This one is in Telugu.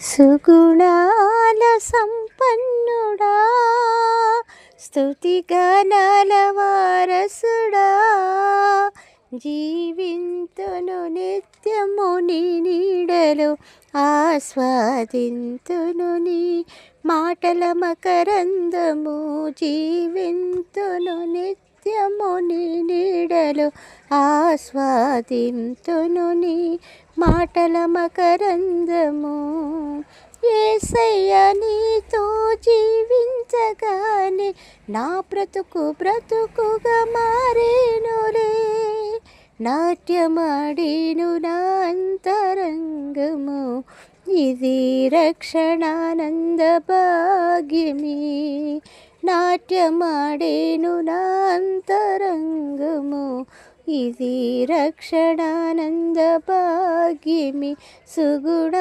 సుగుణాల సంపన్నుడా, స్తుతిగానాల వారసుడా, జీవింతును నిత్యము నీ నీడలో, ఆస్వాదింతును నీ మాటల మకరందము. జీవింతును నిత్యము నీ నీడలో, ఆస్వాదింతును నీ మాటల మకరందము. యేసయ్య నీతో జీవించగానే నా బ్రతుకుగా మారేనులే. నాట్యమాడేను నా అంతరంగము, ఇది రక్షణానంద భాగ్యమే. నాట్యమాడేను నా అంతరంగము, ఇది రక్షణానంద భాగ్యమే. సుగుణ